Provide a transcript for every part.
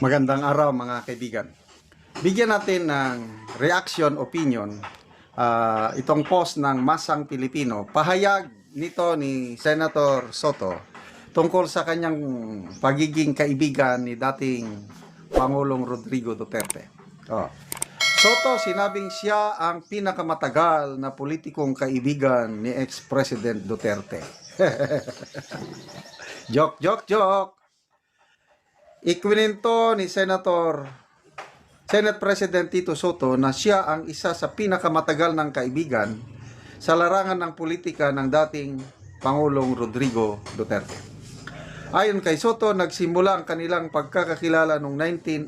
Magandang araw mga kaibigan. Bigyan natin ng reaction, opinion, itong post ng Masang Pilipino. Pahayag nito ni Senator Soto tungkol sa kanyang pagiging kaibigan ni dating Pangulong Rodrigo Duterte. Soto, sinabing siya ang pinakamatagal na politikong kaibigan ni ex-President Duterte. Joke, joke, joke. Ikwinento ni Senate President Tito Soto na siya ang isa sa pinakamatagal ng kaibigan sa larangan ng politika ng dating Pangulong Rodrigo Duterte. Ayon kay Soto, nagsimula ang kanilang pagkakakilala noong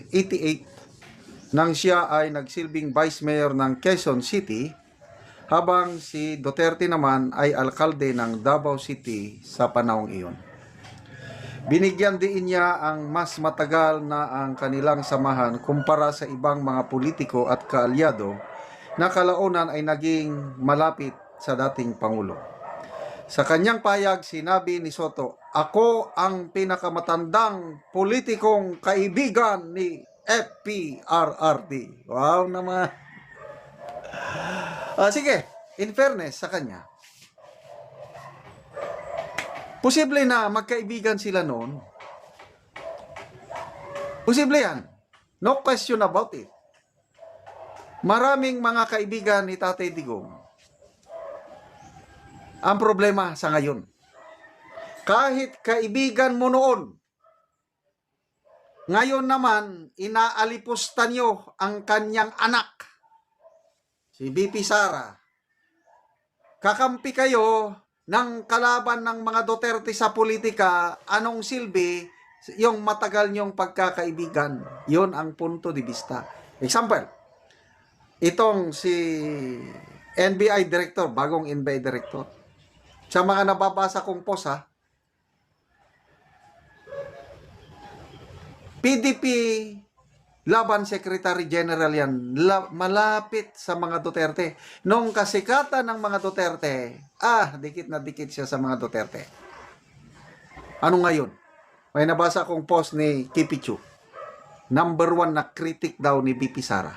1988 nang siya ay nagsilbing Vice Mayor ng Quezon City habang si Duterte naman ay alkalde ng Davao City sa panahong iyon. Binigyan din niya ang mas matagal na ang kanilang samahan kumpara sa ibang mga politiko at kaalyado na kalaunan ay naging malapit sa dating Pangulo. Sa kanyang payag, sinabi ni Soto, "Ako ang pinakamatandang politikong kaibigan ni FPRRD." Wow naman. Sige, in fairness sa kanya, posible na magkaibigan sila noon. Posible yan. No question about it. Maraming mga kaibigan ni Tatay Digong. Ang problema sa ngayon, kahit kaibigan mo noon, ngayon naman, inaalipusta nyo ang kanyang anak, si BP Sara. Kakampi kayo ng kalaban ng mga Duterte sa politika, anong silbi yung matagal nyong pagkakaibigan? Yun ang punto de vista. Example, itong si NBI Director, bagong NBI Director, sa mga nababasa kong post PDP Laban Secretary General yan, malapit sa mga Duterte. Nung kasikatan ng mga Duterte, dikit na dikit siya sa mga Duterte. Ano ngayon? May nabasa akong post ni Kipichu. Number 1 na critic daw ni BP Sara.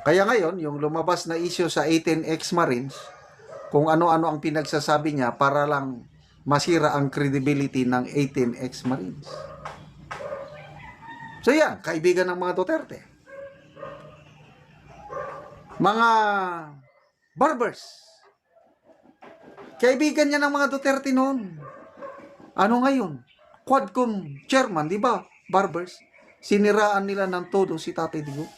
Kaya ngayon, yung lumabas na issue sa 18 ex-Marines, kung ano-ano ang pinagsasabi niya para lang masira ang credibility ng 18 ex-Marines. So yan, kaibigan ng mga Duterte. Mga barbers. Kaibigan niya ng mga Duterte noon. Ano ngayon? Quadcom chairman, di ba? Barbers. Siniraan nila ng todo si Tatay Digong.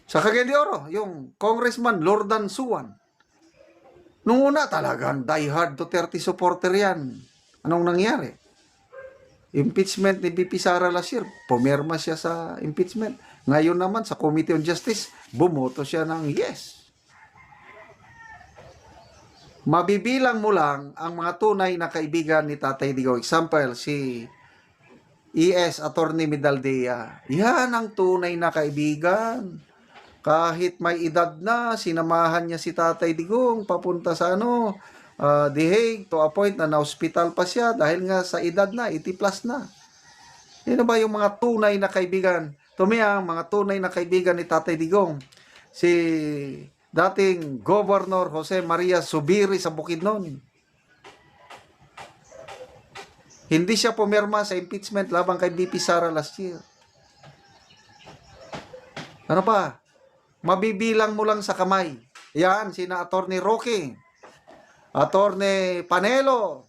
Sa Cagayan de Oro, yung Congressman Lordan Suwan. Nung una talagang diehard Duterte supporter yan. Anong nangyari? Impeachment ni BP Sara last year, pumirma siya sa impeachment. Ngayon naman sa Committee on Justice, bumoto siya ng yes. Mabibilang mo lang ang mga tunay na kaibigan ni Tatay Digong. Example, si ES Attorney Medaldea. Yan ang tunay na kaibigan. Kahit may edad na, sinamahan niya si Tatay Digong papunta sa The Hague to a point na na-hospital pa siya dahil nga sa edad na, 80 plus na. Yun ba yung mga tunay na kaibigan? Ang mga tunay na kaibigan ni Tatay Digong. Si dating Governor Jose Maria Zubiri sa Bukidnon. Hindi siya pumirma sa impeachment labang kay BP Sara last year. Ano pa? Mabibilang mo lang sa kamay. Yan, sina Attorney Roque, Attorney Panelo,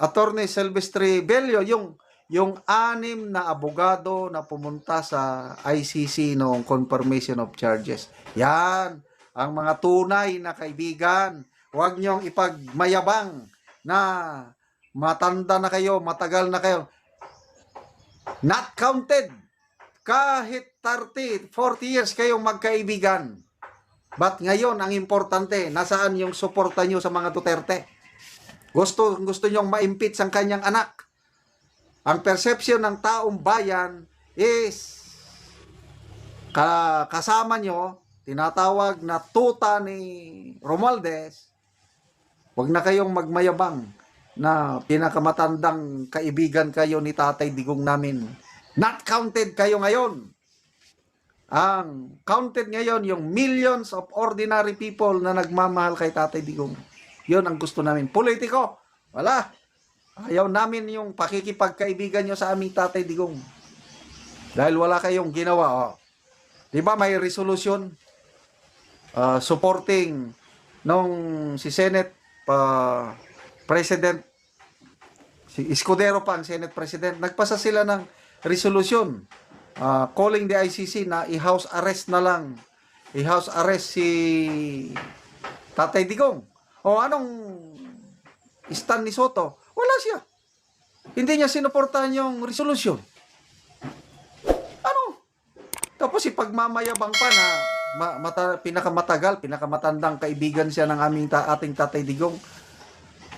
Attorney Silvestre Bello, yung 6 na abogado na pumunta sa ICC noong confirmation of charges. Yan, ang mga tunay na kaibigan. Huwag niyong ipagmayabang na matanda na kayo, matagal na kayo. Not counted. Kahit 30, 40 years kayong magkaibigan. But ngayon, ang importante, nasaan yung suporta nyo sa mga Duterte? Gusto nyong ma-impeach ang kanyang anak. Ang perception ng taong bayan is kasama nyo, tinatawag na tuta ni Romualdez. Huwag na kayong magmayabang. na pinakamatandang kaibigan kayo ni Tatay Digong namin. Not counted kayo ngayon. Ang counted ngayon yung millions of ordinary people na nagmamahal kay Tatay Digong. Yun ang gusto namin. Politiko, wala. Ayaw namin yung pakikipagkaibigan nyo sa aming Tatay Digong. Dahil wala kayong ginawa. Oh. Diba may resolution supporting nung si Senate President, si Escudero pa ang Senate President, nagpasa sila ng resolution calling the ICC na i-house arrest na lang. I-house arrest si Tatay Digong. O anong stand ni Soto? Wala siya. Hindi niya sinuportahan yung resolution. Ano? Tapos ipagmamayabang pa na pinakamatandang kaibigan siya ng ating Tatay Digong.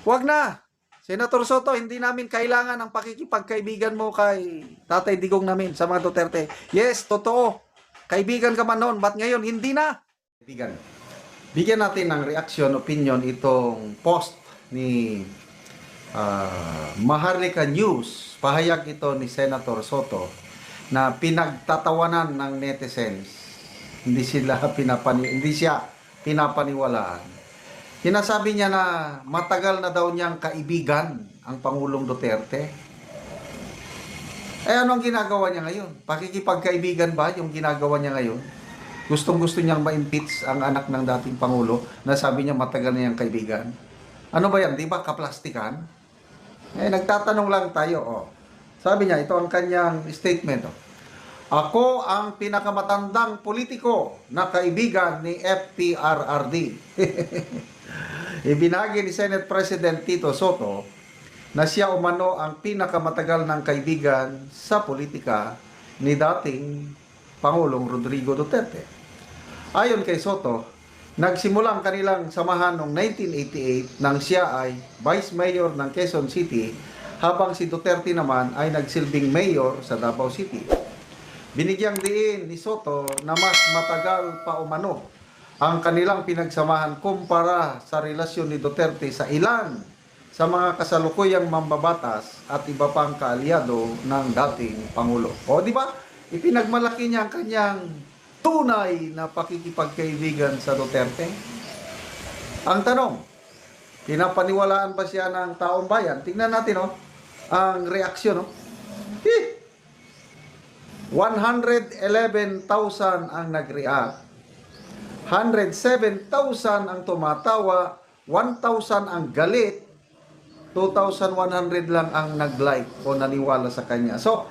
Wag na. Senator Soto, hindi namin kailangan ang pakikipagkaibigan mo kay Tatay Digong namin sa mga Duterte. Yes, totoo. Kaibigan ka man noon, ba't ngayon hindi na? Kaibigan. Bigyan natin ng reaction, opinion itong post ni Maharlika News. Pahayag ito ni Senator Soto na pinagtatawanan ng netizens. Hindi siya pinapaniwalaan. Sinasabi niya na matagal na daw niyang kaibigan ang Pangulong Duterte. Eh ano ang ginagawa niya ngayon? Pakikipagkaibigan ba yung ginagawa niya ngayon? Gustong-gusto niyang ma-impeach ang anak ng dating Pangulo na sabi niya matagal na niyang kaibigan. Ano ba yan? Di ba kaplastikan? Eh nagtatanong lang tayo. Oh. Sabi niya, ito ang kanyang statement. Oh. Ako ang pinakamatandang politiko na kaibigan ni FPRRD. Ibinagi ni Senate President Tito Soto na siya umano ang pinakamatagal ng kaibigan sa politika ni dating Pangulong Rodrigo Duterte. Ayon kay Soto, nagsimula ang kanilang samahan noong 1988 nang siya ay Vice Mayor ng Quezon City habang si Duterte naman ay nagsilbing Mayor sa Davao City. Binigyang diin ni Soto na mas matagal pa umano ang kanilang pinagsamahan kumpara sa relasyon ni Duterte sa ilan sa mga kasalukuyang mambabatas at iba pang kaalyado ng dating Pangulo. O di ba? Ipinagmalaki niya ang kanyang tunay na pakikipagkaibigan sa Duterte. Ang tanong, pinapaniwalaan ba siya ng taong bayan? Tingnan natin ang reaksyon. 111,000 ang nag-react. 107,000 ang tumatawa, 1,000 ang galit, 2,100 lang ang nag-like o naniwala sa kanya. So,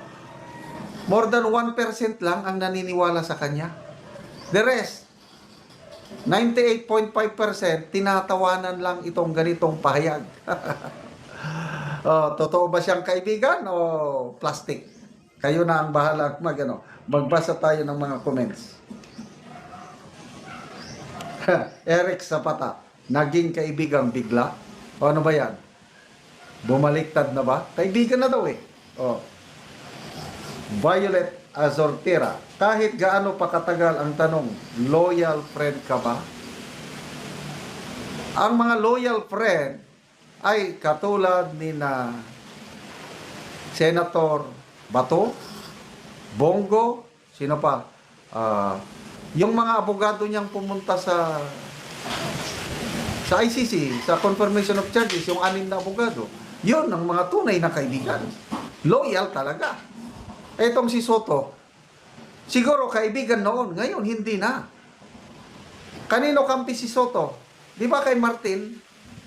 more than 1% lang ang naniniwala sa kanya. The rest, 98.5% tinatawanan lang itong ganitong pahayag. Totoo ba siyang kaibigan o plastic? Kayo na ang bahala magbasa tayo ng mga comments. Eric Zapata, naging kaibigang bigla? O ano ba yan? Bumaliktad na ba? Kaibigan na daw eh. Violet Azortera, kahit gaano pa katagal ang tanong, loyal friend ka ba? Ang mga loyal friend ay katulad ni na Senator Bato, Bongo, sino pa? Yung mga abogado niyang pumunta sa ICC, sa confirmation of charges, yung 6 na abogado, yun ang mga tunay na kaibigan. Loyal talaga. Etong si Soto, siguro kaibigan noon, ngayon hindi na. Kanino kampi si Soto? Di ba kay Martin?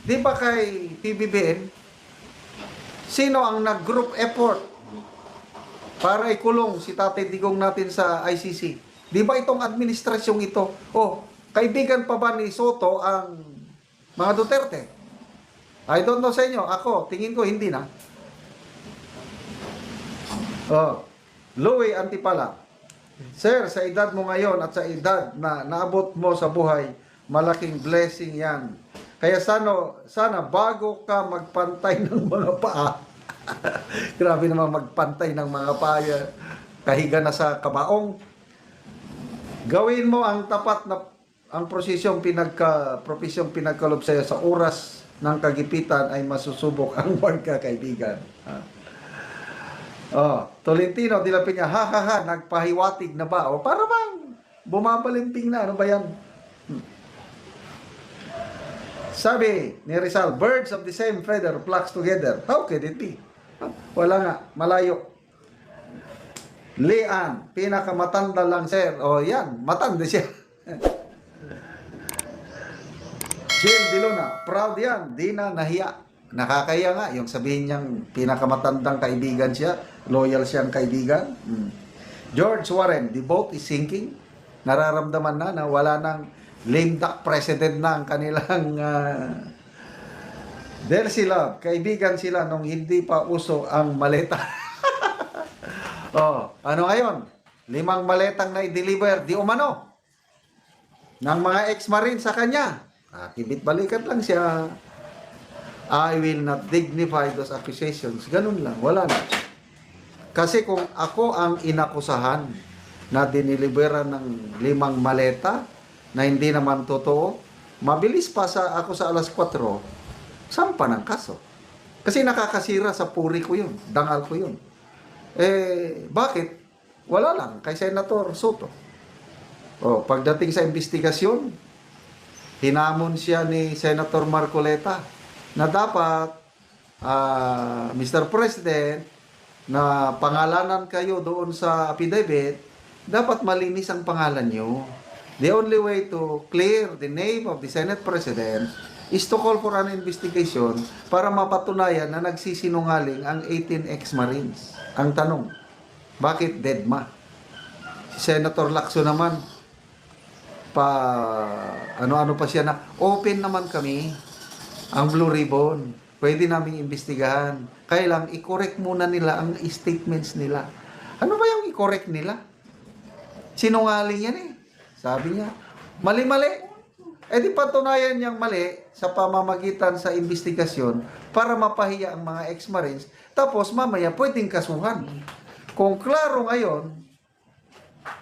Di ba kay PBBM? Sino ang nag-group effort para ikulong si Tatay Digong natin sa ICC? Di ba itong administrasyong ito? Kaibigan pa ba ni Soto ang mga Duterte? I don't know sa inyo. Ako, tingin ko hindi na. Louie Antipala. Sir, sa edad mo ngayon at sa edad na naabot mo sa buhay, malaking blessing yan. Kaya sana bago ka magpantay ng mga paa, grabe naman magpantay ng mga paa, kahiga na sa kabaong, gawin mo ang tapat na ang profesyong pinagkalob sa'yo sa oras ng kagipitan ay masusubok ang pagkakaibigan. Tolentino de la Peña, ha, nagpahiwatig na ba? O para bang bumabalimping na, ano ba yan? Sabi ni Rizal, birds of the same feather flocks together. How could it be? Wala nga, malayo. Lian, pinakamatanda lang sir. O yan, matanda siya. Jill de Luna, proud yan, di na nahiya. Nakakaya nga, yung sabihin niyang pinakamatandang kaibigan siya, loyal siyang kaibigan. George Warren, the boat is sinking. Nararamdaman na wala nang lame duck president na ang kanilang there sila, kaibigan sila nung hindi pa uso ang maleta. Ano ngayon? 5 maletang na i-deliver, di umano, ng mga ex-marine sa kanya. Kibit balikat lang siya. I will not dignify those accusations. Ganun lang, wala na. Kasi kung ako ang inakusahan na diniliberan ng 5 maleta na hindi naman totoo, mabilis pa ako sa alas 4, sampa ng kaso. Kasi nakakasira sa puri ko yun, dangal ko yun. Bakit? Wala lang, kay Senator Soto. Pagdating sa investigasyon, hinamon siya ni Senator Marcoleta na dapat, Mr. President, na pangalanan kayo doon sa affidavit, dapat malinis ang pangalan nyo. The only way to clear the name of the Senate President is to call for an investigation para mapatunayan na nagsisinungaling ang 18 ex-Marines. Ang tanong, bakit deadma? Si Senator Lacson naman, ano-ano pa siya na, open naman kami, ang Blue Ribbon, pwede naming imbestigahan. Kaya lang, i-correct muna nila ang statements nila. Ano ba yung i-correct nila? Sinungaling yan eh. Sabi niya, mali-mali. Di patunayan niyang mali sa pamamagitan sa investigasyon para mapahiya ang mga ex-Marines. Tapos mamaya pwedeng kasuhan. Kung klaro ngayon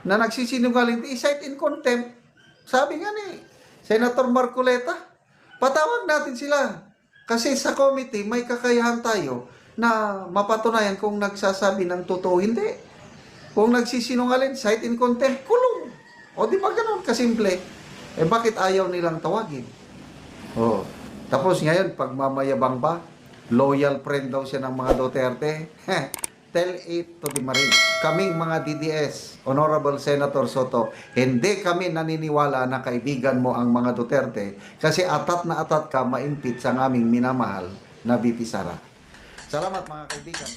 na nagsisinungaling, i-cite in contempt. Sabi nga ni Senator Marcoleta, patawag natin sila. Kasi sa committee, may kakayahan tayo na mapatunayan kung nagsasabi ng totoo, hindi. Kung nagsisinungaling, cite in contempt, kulong. Di ba ganun kasimple? Bakit ayaw nilang tawagin? Tapos ngayon, pag mamayabang pa, loyal friend daw siya ng mga Duterte. Tell it to the Marines. Kaming mga DDS, Honorable Senator Soto, hindi kami naniniwala na kaibigan mo ang mga Duterte kasi atat na atat ka maimpit sa aming minamahal na BP Sara. Salamat mga kaibigan.